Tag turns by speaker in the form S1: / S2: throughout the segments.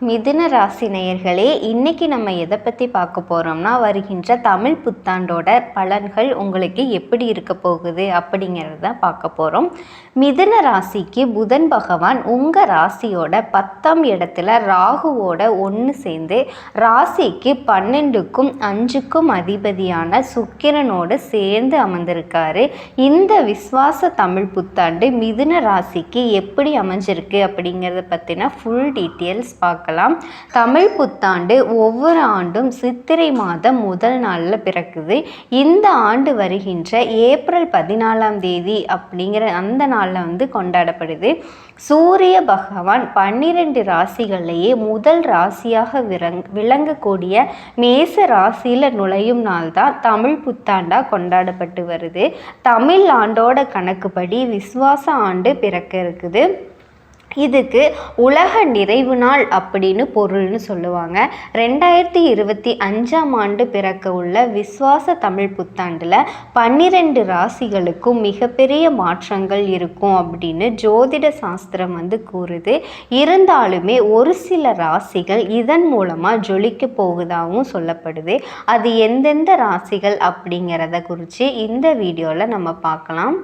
S1: மிதுன ராசி நேயர்களே, இன்னைக்கு நம்ம எதை பற்றி பார்க்க போகிறோம்னா, வருகின்ற தமிழ் புத்தாண்டோட பலன்கள் உங்களுக்கு எப்படி இருக்க போகுது அப்படிங்கிறத தான் பார்க்க போகிறோம். மிதுன ராசிக்கு புதன் பகவான் உங்கள் ராசியோட 10ஆம் இடத்துல ராகுவோட ஒன்று சேர்ந்து ராசிக்கு 12க்கும் 5க்கும் அதிபதியான சுக்கிரனோடு சேர்ந்து அமர்ந்திருக்காரு. இந்த விஸ்வாச தமிழ் புத்தாண்டு மிதுன ராசிக்கு எப்படி அமைஞ்சிருக்கு அப்படிங்கிறத பற்றின ஃபுல் டீட்டெயில்ஸ் பார்க்கலாம். தமிழ் புத்தாண்டு ஒவ்வொரு ஆண்டும் சித்திரை மாதம் முதல் நாளில் பிறக்குது. இந்த ஆண்டு வருகின்ற ஏப்ரல் 14ஆம் தேதி அப்படிங்கிற அந்த நாளில் கொண்டாடப்படுது. சூரிய பகவான் 12 ராசிகளையே முதல் ராசியாக விளங்கக்கூடிய மேச ராசியில் நுழையும் நாள் தான் தமிழ் புத்தாண்டாக கொண்டாடப்பட்டு வருது. தமிழ் ஆண்டோட கணக்குப்படி விஸ்வாச ஆண்டு பிறக்க இருக்குது. இதுக்கு உலக நிறைவு நாள் அப்படின்னு பொருள்னு சொல்லுவாங்க. 2025ஆம் ஆண்டு பிறக்க உள்ள விஸ்வாச தமிழ் புத்தாண்டில் 12 ராசிகளுக்கும் மிகப்பெரிய மாற்றங்கள் இருக்கும் அப்படின்னு ஜோதிட சாஸ்திரம் கூறுது. இருந்தாலுமே ஒரு சில ராசிகள் இதன் மூலமாக ஜொலிக்க போகுதாகவும் சொல்லப்படுது. அது எந்தெந்த ராசிகள் அப்படிங்கிறத குறித்து இந்த வீடியோவில் நம்ம பார்க்கலாம்.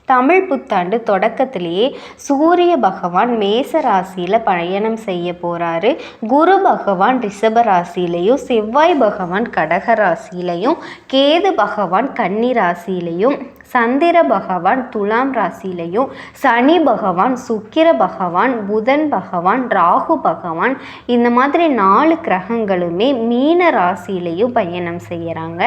S1: தமிழ் புத்தாண்டு தொடக்கத்திலேயே சூரிய பகவான் மேச ராசியில் பயணம் செய்ய போகிறாரு. குரு பகவான் ரிஷப ராசியிலையும், செவ்வாய் பகவான் கடக ராசியிலையும், கேது பகவான் கன்னி ராசியிலையும், சந்திர பகவான் துலாம் ராசியிலையும், சனி பகவான், சுக்கிர பகவான், புதன் பகவான், ராகு பகவான், இந்த மாதிரி 4 கிரகங்களுமே மீன ராசியிலையும் பயணம் செய்கிறாங்க.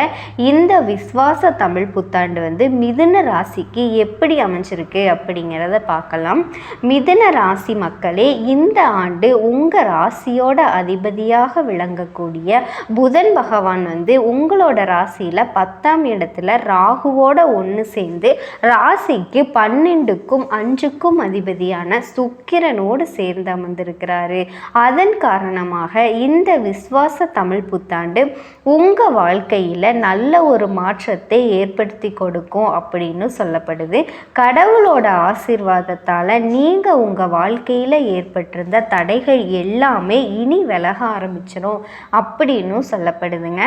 S1: இந்த விஸ்வாச தமிழ் புத்தாண்டு மிதுன ராசிக்கு எப்படி அமைஞ்சிருக்கு அப்படிங்கிறத பார்க்கலாம். மிதுன ராசி மக்களே, இந்த ஆண்டு உங்கள் ராசியோட அதிபதியாக விளங்கக்கூடிய புதன் பகவான் உங்களோட ராசியில் 10ஆம் இடத்துல ராகுவோட ஒன்று சேர்ந்து ராசிக்கு 12க்கும் 5க்கும் அதிபதியான சுக்கிரனோடு சேர்ந்து அமர்ந்திருக்கிறாரு. அதன் காரணமாக இந்த விஸ்வாச தமிழ் புத்தாண்டு உங்கள் வாழ்க்கையில் நல்ல ஒரு மாற்றத்தை ஏற்படுத்தி கொடுக்கும் அப்படின்னு சொல்லப்படுது. கடவுளோட ஆசீர்வாதத்தால் நீங்கள் உங்கள் வாழ்க்கையில் ஏற்பட்டிருந்த தடைகள் எல்லாமே இனி விலக ஆரம்பிச்சிடும் அப்படின்னு சொல்லப்படுதுங்க.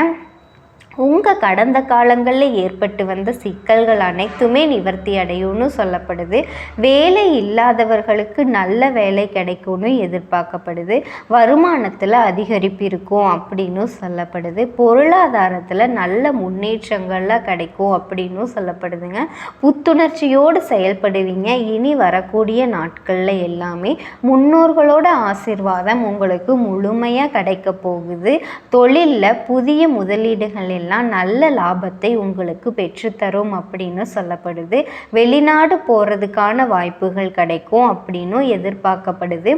S1: உங்கள் கடந்த காலங்களில் ஏற்பட்டு வந்த சிக்கல்கள் அனைத்துமே நிவர்த்தி அடையும்னு சொல்லப்படுது. வேலை இல்லாதவர்களுக்கு நல்ல வேலை கிடைக்கும்னு எதிர்பார்க்கப்படுது. வருமானத்தில் அதிகரிப்பு இருக்கும் அப்படின்னு சொல்லப்படுது. பொருளாதாரத்தில் நல்ல முன்னேற்றங்கள்லாம் கிடைக்கும் அப்படின்னு சொல்லப்படுதுங்க. புத்துணர்ச்சியோடு செயல்படுவீங்க. இனி வரக்கூடிய நாட்களில் எல்லாமே முன்னோர்களோட ஆசீர்வாதம் உங்களுக்கு முழுமையாக கிடைக்க போகுது. தொழிலில் புதிய முதலீடுகள் எல்லாம் நல்ல லாபத்தை உங்களுக்கு பெற்றுத்தரும் அப்படின்னு சொல்லப்படுது. வெளிநாடு போகிறதுக்கான வாய்ப்புகள் கிடைக்கும் அப்படின்னு எதிர்பார்க்கப்படுது.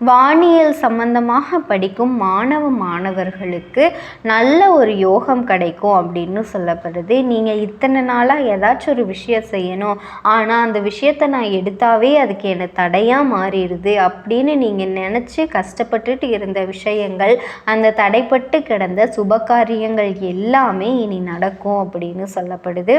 S1: வானியல் சம்பந்தமாக படிக்கும் மாணவர்களுக்கு நல்ல ஒரு யோகம் கிடைக்கும் அப்படின்னு சொல்லப்படுது. நீங்கள் இத்தனை நாளாக ஏதாச்சும் ஒரு விஷயம் செய்யணும், ஆனால் அந்த விஷயத்தை நான் எடுத்தாவே அதுக்கு எனக்கு தடையாக மாறிடுது அப்படின்னு நீங்கள் நினச்சி கஷ்டப்பட்டுட்டு இருந்த விஷயங்கள், அந்த தடைப்பட்டு கிடந்த சுபகாரியங்கள் எல்லாமே இனி நடக்கும் அப்படின்னு சொல்லப்படுது.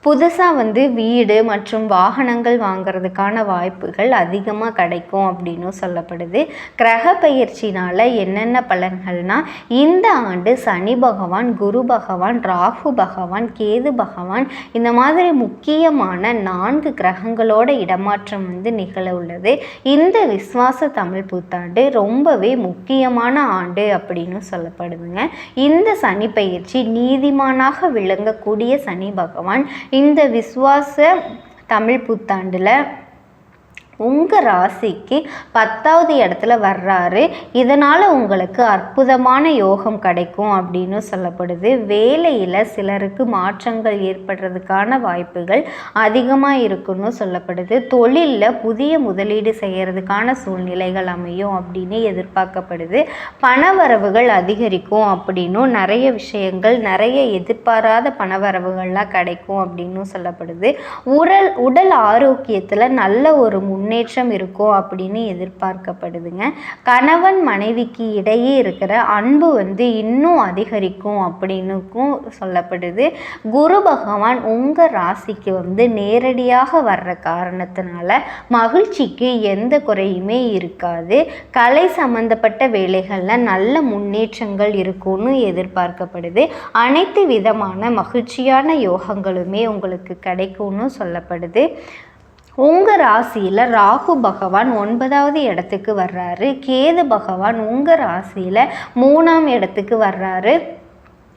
S1: புதுசாக வீடு மற்றும் வாகனங்கள் வாங்கிறதுக்கான வாய்ப்புகள் அதிகமாக கிடைக்கும் அப்படின்னு சொல்லப்படுது. கிரக பயிற்சினால் என்னென்ன பலன்கள்னால், இந்த ஆண்டு சனி பகவான், குரு பகவான், ராகு பகவான், கேது பகவான், இந்த மாதிரி முக்கியமான 4 கிரகங்களோட இடமாற்றம் நிகழ உள்ளது. இந்த விஸ்வாச தமிழ் புத்தாண்டு ரொம்பவே முக்கியமான ஆண்டு அப்படின்னு சொல்லப்படுதுங்க. இந்த சனி பயிற்சி நீதிமானாக விளங்கக்கூடிய சனி பகவான் இந்த விஸ்வாச தமிழ் புத்தாண்டில் உங்கள் ராசிக்கு 10வது இடத்துல வர்றாரு. இதனால் உங்களுக்கு அற்புதமான யோகம் கிடைக்கும் அப்படின்னு சொல்லப்படுது. வேலையில் சிலருக்கு மாற்றங்கள் ஏற்படுறதுக்கான வாய்ப்புகள் அதிகமாக இருக்குன்னு சொல்லப்படுது. தொழிலில் புதிய முதலீடு செய்கிறதுக்கான சூழ்நிலைகள் அமையும் அப்படின்னு எதிர்பார்க்கப்படுது. பணவரவுகள் அதிகரிக்கும் அப்படின்னும், நிறைய விஷயங்கள், நிறைய எதிர்பாராத பணவரவுகள்லாம் கிடைக்கும் அப்படின்னு சொல்லப்படுது. உடல் ஆரோக்கியத்தில் நல்ல ஒரு முன்னேற்றம் இருக்கும் அப்படின்னு எதிர்பார்க்கப்படுதுங்க. கணவன் மனைவிக்கு இடையே இருக்கிற அன்பு வந்து இன்னும் அதிகரிக்கும் அப்படின்னுக்கும் சொல்லப்படுது. குரு பகவான் உங்கள் ராசிக்கு வந்து நேரடியாக வர்ற காரணத்தினால மகிழ்ச்சிக்கு எந்த குறையுமே இருக்காது. கலை சம்பந்தப்பட்ட வேலைகளில் நல்ல முன்னேற்றங்கள் இருக்கும்னு எதிர்பார்க்கப்படுது. அனைத்து விதமான மகிழ்ச்சியான யோகங்களுமே உங்களுக்கு கிடைக்கும்னு சொல்லப்படுது. உங்கள் ராசியில் ராகு பகவான் 9வது இடத்துக்கு வர்றாரு. கேது பகவான் உங்கள் ராசியில் 3ஆம் இடத்துக்கு வர்றாரு.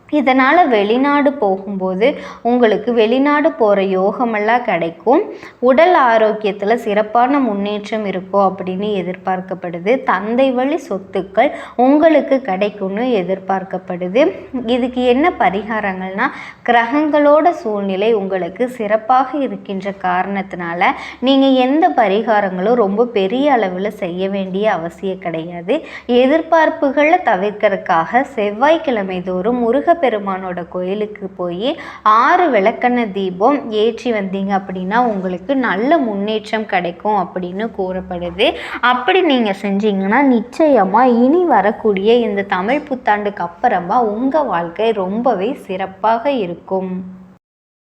S1: இதனால் வெளிநாடு போகும்போது உங்களுக்கு வெளிநாடு போகிற யோகமெல்லாம் கிடைக்கும். உடல் ஆரோக்கியத்தில் சிறப்பான முன்னேற்றம் இருக்கும் அப்படின்னு எதிர்பார்க்கப்படுது. தந்தை வழி சொத்துக்கள் உங்களுக்கு கிடைக்கும்னு எதிர்பார்க்கப்படுது. இதுக்கு என்ன பரிகாரங்கள்னால், கிரகங்களோட சூழ்நிலை உங்களுக்கு சிறப்பாக இருக்கின்ற காரணத்தினால நீங்கள் எந்த பரிகாரங்களும் ரொம்ப பெரிய அளவில் செய்ய வேண்டிய அவசியம் கிடையாது. எதிர்பார்ப்புகளை தவிர்க்கிறதுக்காக செவ்வாய்க்கிழமை தோறும் பெருமானோட கோயிலுக்கு போய் 6 விளக்கெண்ணெய் தீபம் ஏற்றி வந்தீங்க அப்படின்னா உங்களுக்கு நல்ல முன்னேற்றம் கிடைக்கும் அப்படின்னு கூறப்படுது. அப்படி நீங்கள் செஞ்சீங்கன்னா நிச்சயமாக இனி வரக்கூடிய இந்த தமிழ் புத்தாண்டுக்கு அப்புறமா உங்கள் வாழ்க்கை ரொம்பவே சிறப்பாக இருக்கும்.